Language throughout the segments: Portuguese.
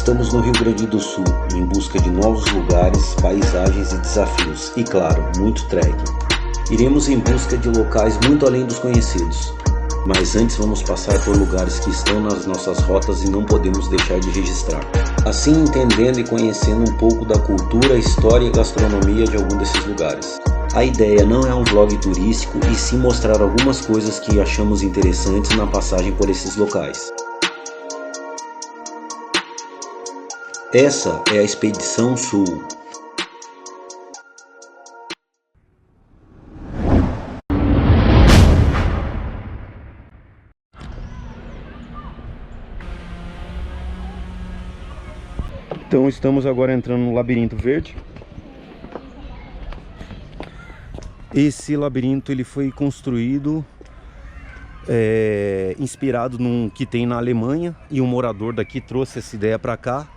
Estamos no Rio Grande do Sul, em busca de novos lugares, paisagens e desafios, e claro, muito trek. Iremos em busca de locais muito além dos conhecidos, mas antes vamos passar por lugares que estão nas nossas rotas e não podemos deixar de registrar. Assim, entendendo e conhecendo um pouco da cultura, história e gastronomia de algum desses lugares. A ideia não é um vlog turístico, e sim mostrar algumas coisas que achamos interessantes na passagem por esses locais. Essa é a Expedição Sul. Então estamos agora entrando no Labirinto Verde. Esse labirinto ele foi construído inspirado num que tem na Alemanha, e um morador daqui trouxe essa ideia para cá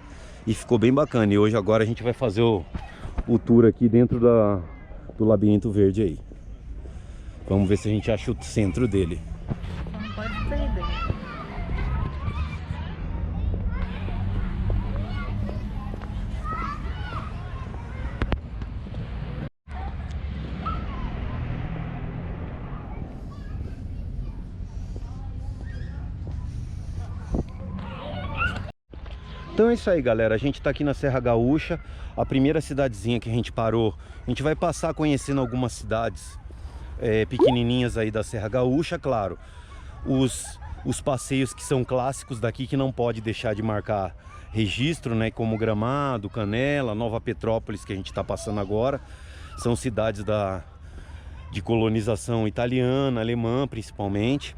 e ficou bem bacana. E hoje agora a gente vai fazer o tour aqui dentro do Labirinto Verde aí. Vamos ver se a gente acha o centro dele. Não pode perder. Então é isso aí, galera, a gente tá aqui na Serra Gaúcha, a primeira cidadezinha que a gente parou. A gente vai passar conhecendo algumas cidades pequenininhas aí da Serra Gaúcha, claro. Os passeios que são clássicos daqui, que não pode deixar de marcar registro, né? Como Gramado, Canela, Nova Petrópolis, que a gente tá passando agora. São cidades de colonização italiana, alemã principalmente,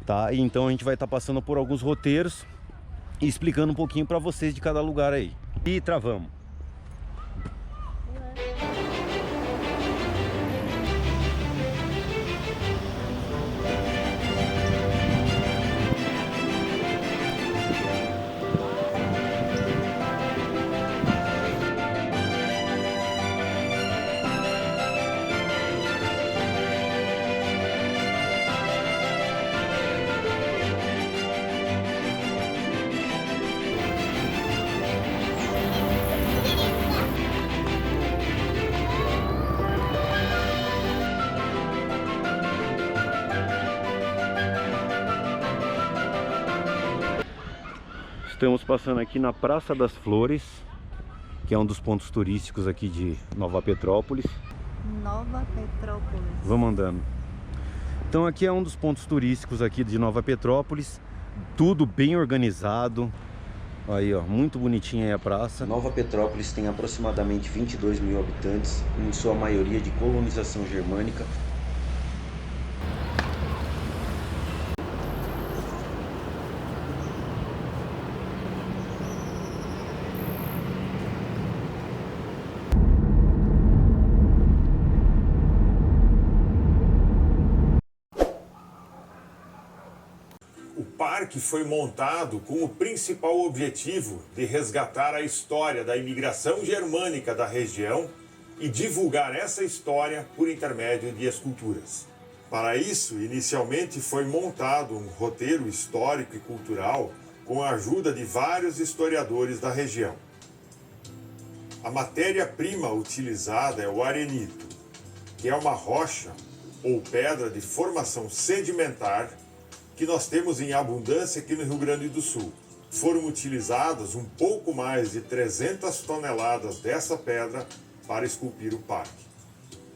tá? E então a gente vai estar passando por alguns roteiros e explicando um pouquinho para vocês de cada lugar aí. E travamos. Estamos passando aqui na Praça das Flores, que é um dos pontos turísticos aqui de Nova Petrópolis. Nova Petrópolis. Vamos andando. Então aqui é um dos pontos turísticos aqui de Nova Petrópolis. Tudo bem organizado. Aí, ó, muito bonitinha aí a praça. Nova Petrópolis tem aproximadamente 22 mil habitantes, em sua maioria de colonização germânica. O parque foi montado com o principal objetivo de resgatar a história da imigração germânica da região e divulgar essa história por intermédio de esculturas. Para isso, inicialmente foi montado um roteiro histórico e cultural com a ajuda de vários historiadores da região. A matéria-prima utilizada é o arenito, que é uma rocha ou pedra de formação sedimentar que nós temos em abundância aqui no Rio Grande do Sul. Foram utilizadas um pouco mais de 300 toneladas dessa pedra para esculpir o parque.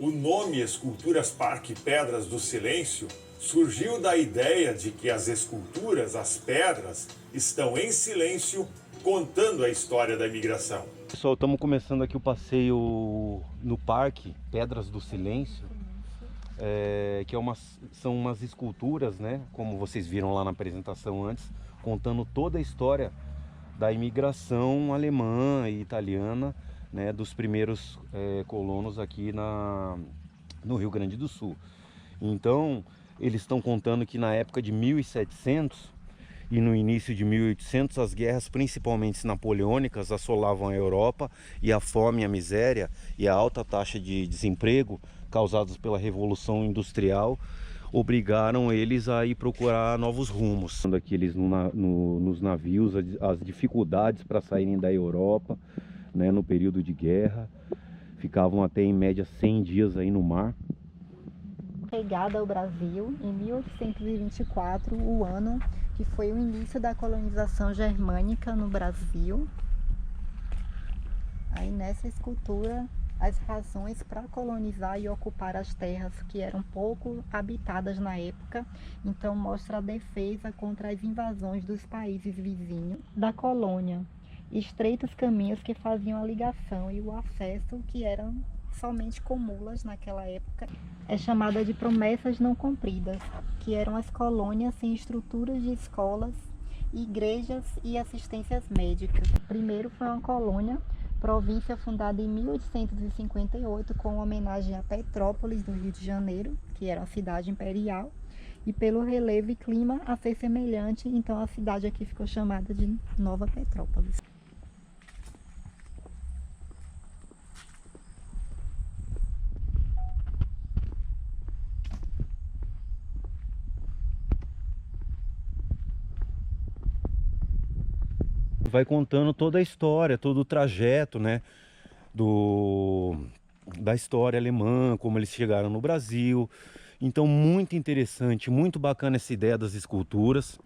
O nome Esculturas Parque Pedras do Silêncio surgiu da ideia de que as esculturas, as pedras, estão em silêncio, contando a história da imigração. Pessoal, estamos começando aqui o passeio no Parque Pedras do Silêncio. Que são umas esculturas, né? Como vocês viram lá na apresentação antes, contando toda a história da imigração alemã e italiana, né? Dos primeiros colonos aqui no Rio Grande do Sul. Então, eles estão contando que na época de 1700 e no início de 1800, as guerras, principalmente napoleônicas, assolavam a Europa, e a fome, a miséria e a alta taxa de desemprego causadas pela Revolução Industrial obrigaram eles a ir procurar novos rumos. Aqui eles nos navios, as dificuldades para saírem da Europa, né, no período de guerra, ficavam até em média 100 dias aí no mar. Chegada ao Brasil em 1824, o ano que foi o início da colonização germânica no Brasil. Aí nessa escultura, as razões para colonizar e ocupar as terras que eram pouco habitadas na época, então mostra a defesa contra as invasões dos países vizinhos da colônia, estreitos caminhos que faziam a ligação e o acesso, que eram somente com mulas naquela época, é chamada de promessas não cumpridas, que eram as colônias sem estruturas de escolas, igrejas e assistências médicas. Primeiro foi uma colônia, província fundada em 1858 com homenagem a Petrópolis, no Rio de Janeiro, que era uma cidade imperial, e pelo relevo e clima a ser semelhante, então a cidade aqui ficou chamada de Nova Petrópolis. Vai contando toda a história, todo o trajeto, né, da história alemã, como eles chegaram no Brasil. Então, muito interessante, muito bacana essa ideia das esculturas.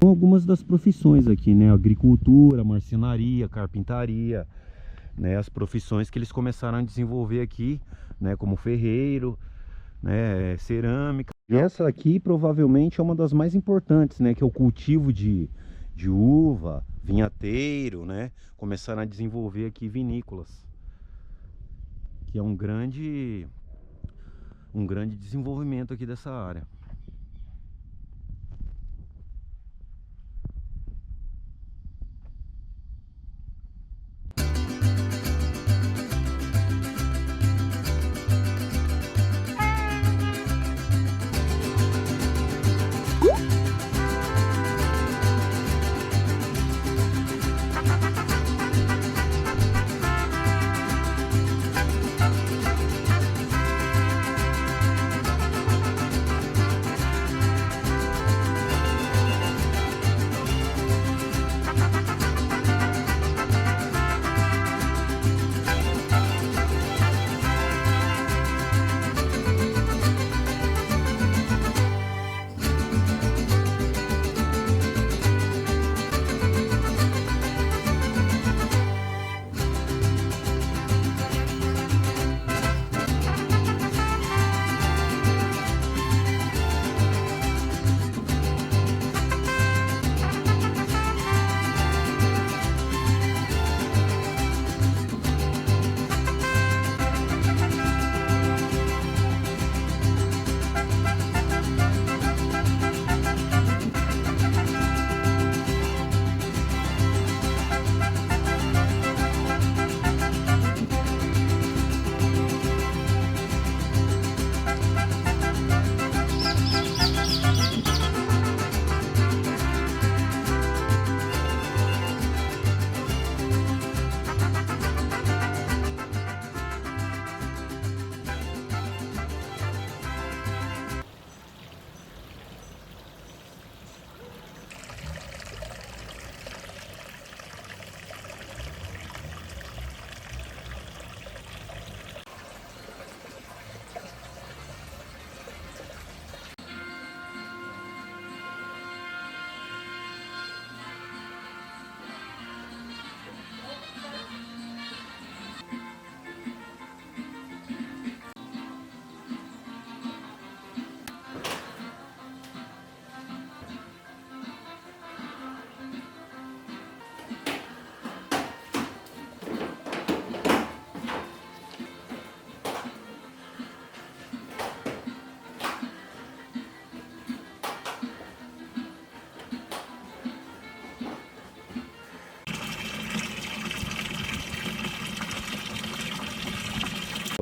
Algumas das profissões aqui, né, agricultura, marcenaria, carpintaria, né, as profissões que eles começaram a desenvolver aqui, né, como ferreiro, né, cerâmica. E essa aqui provavelmente é uma das mais importantes, né, que é o cultivo de uva, vinhateiro, né, começaram a desenvolver aqui vinícolas, que é um grande desenvolvimento aqui dessa área.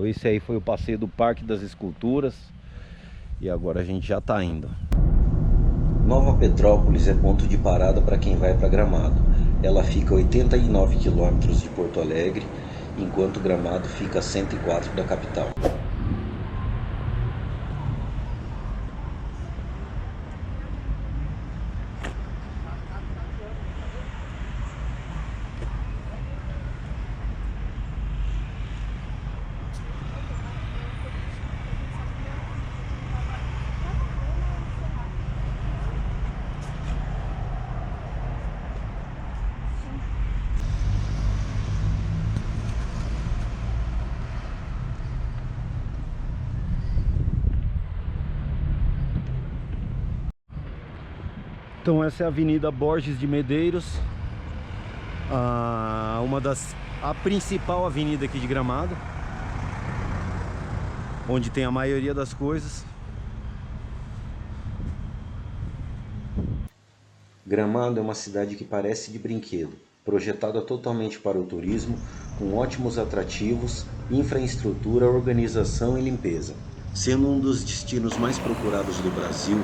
Esse aí foi o passeio do Parque das Esculturas e agora a gente já está indo. Nova Petrópolis é ponto de parada para quem vai para Gramado. Ela fica a 89 quilômetros de Porto Alegre, enquanto Gramado fica a 104 da capital. Então essa é a Avenida Borges de Medeiros, a principal avenida aqui de Gramado, onde tem a maioria das coisas. Gramado é uma cidade que parece de brinquedo, projetada totalmente para o turismo, com ótimos atrativos, infraestrutura, organização e limpeza. Sendo um dos destinos mais procurados do Brasil,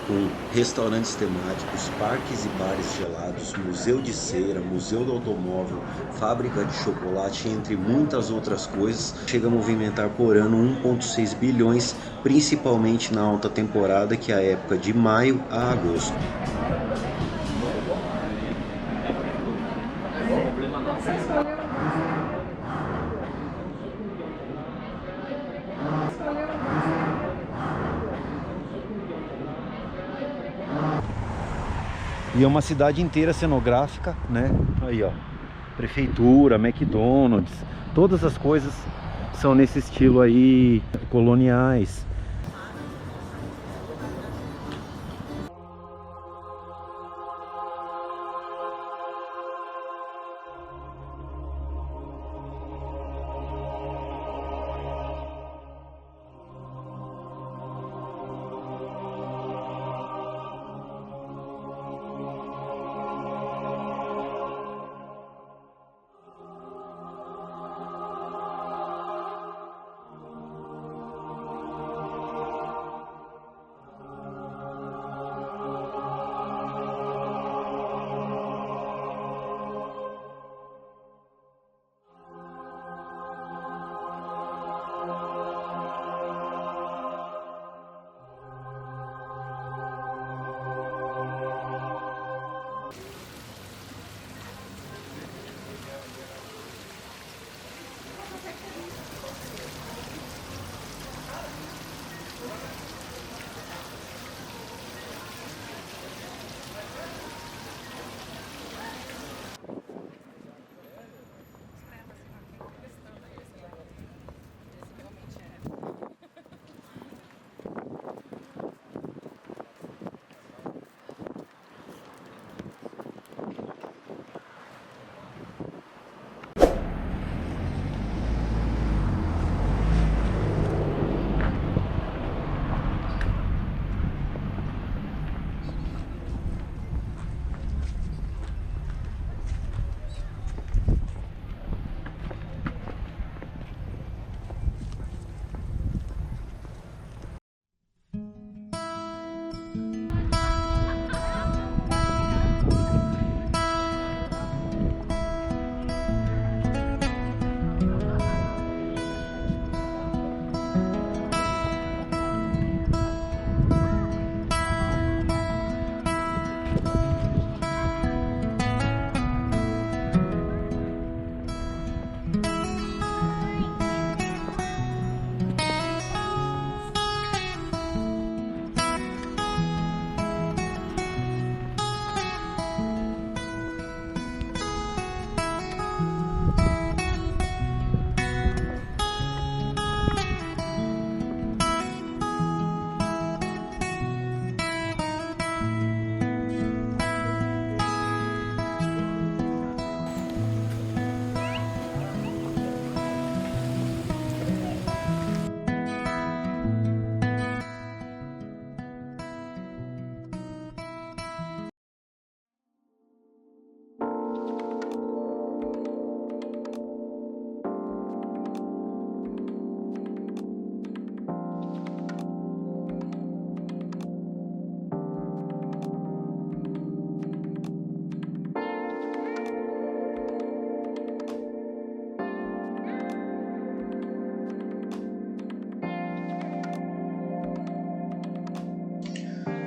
com restaurantes temáticos, parques e bares gelados, museu de cera, museu do automóvel, fábrica de chocolate, entre muitas outras coisas, chega a movimentar por ano 1,6 bilhões, principalmente na alta temporada, que é a época de maio a agosto. E é uma cidade inteira cenográfica, né? Aí, ó, prefeitura, McDonald's, todas as coisas são nesse estilo aí, coloniais.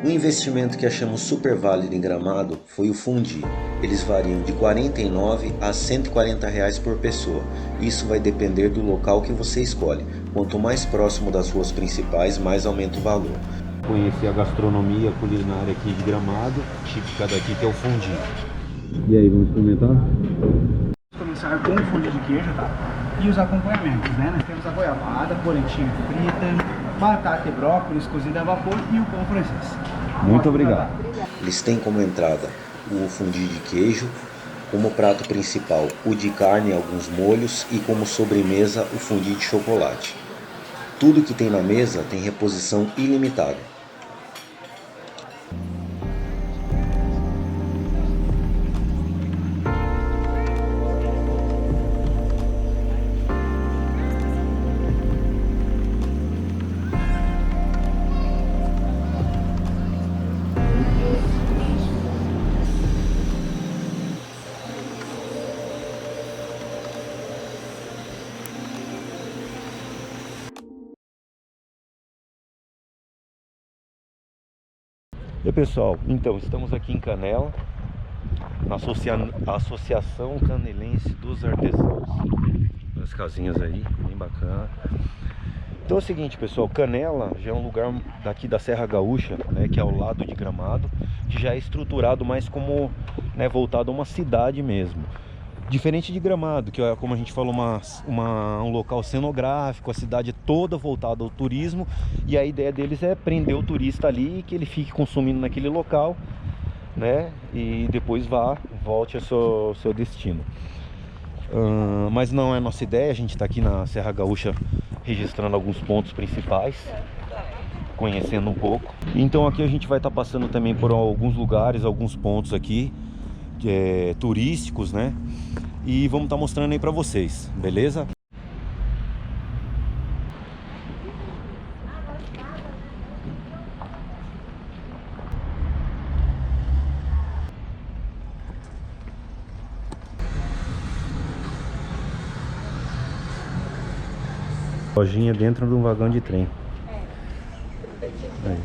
Um investimento que achamos super válido em Gramado foi o fundi. Eles variam de R$ 49 a R$ 140 por pessoa. Isso vai depender do local que você escolhe. Quanto mais próximo das ruas principais, mais aumenta o valor. Conhecer a gastronomia culinária aqui de Gramado, típica daqui, que é o fundi. E aí, vamos experimentar? Vamos começar com o fundi de queijo, tá? E os acompanhamentos, né? Nós temos a goiabada, polentinha frita, batata e brócolis cozida a vapor e o pão francês. Muito obrigado. Eles têm como entrada o fundi de queijo, como prato principal o de carne e alguns molhos e como sobremesa o fundi de chocolate. Tudo que tem na mesa tem reposição ilimitada. E aí, pessoal, então estamos aqui em Canela, na Associação Canelense dos Artesãos. As casinhas aí, bem bacana. Então é o seguinte, pessoal, Canela já é um lugar daqui da Serra Gaúcha, né, que é ao lado de Gramado, que já é estruturado mais como, né, voltado a uma cidade mesmo. Diferente de Gramado, que é, como a gente falou, um local cenográfico, a cidade é toda voltada ao turismo, e a ideia deles é prender o turista ali, que ele fique consumindo naquele local, né, e depois volte ao seu destino. Mas não é nossa ideia, a gente está aqui na Serra Gaúcha registrando alguns pontos principais, conhecendo um pouco. Então aqui a gente vai estar passando também por alguns lugares, alguns pontos aqui turísticos, né? E vamos estar mostrando aí pra vocês, beleza? Lojinha dentro de um vagão de trem. Aí.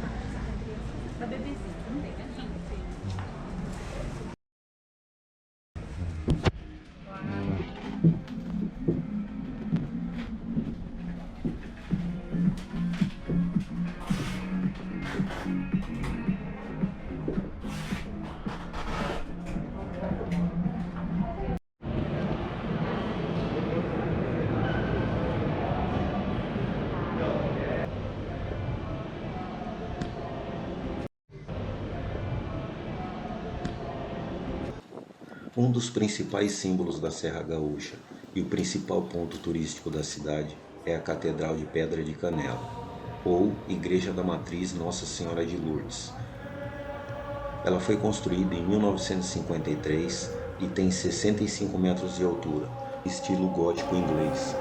Um dos principais símbolos da Serra Gaúcha e o principal ponto turístico da cidade é a Catedral de Pedra de Canela, ou Igreja da Matriz Nossa Senhora de Lourdes. Ela foi construída em 1953 e tem 65 metros de altura, estilo gótico inglês.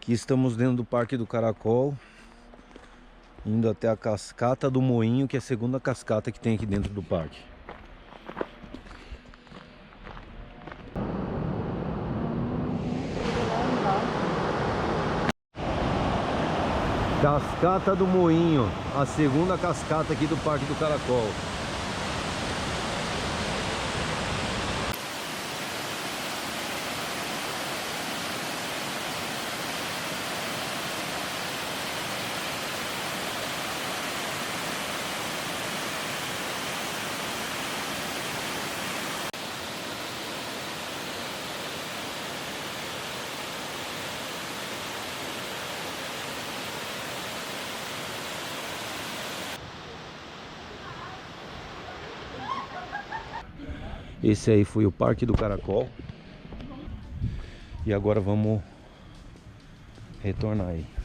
Aqui estamos dentro do Parque do Caracol, indo até a Cascata do Moinho, que é a segunda cascata que tem aqui dentro do parque. Cascata do Moinho, a segunda cascata aqui do Parque do Caracol. Esse aí foi o Parque do Caracol. E agora vamos retornar aí.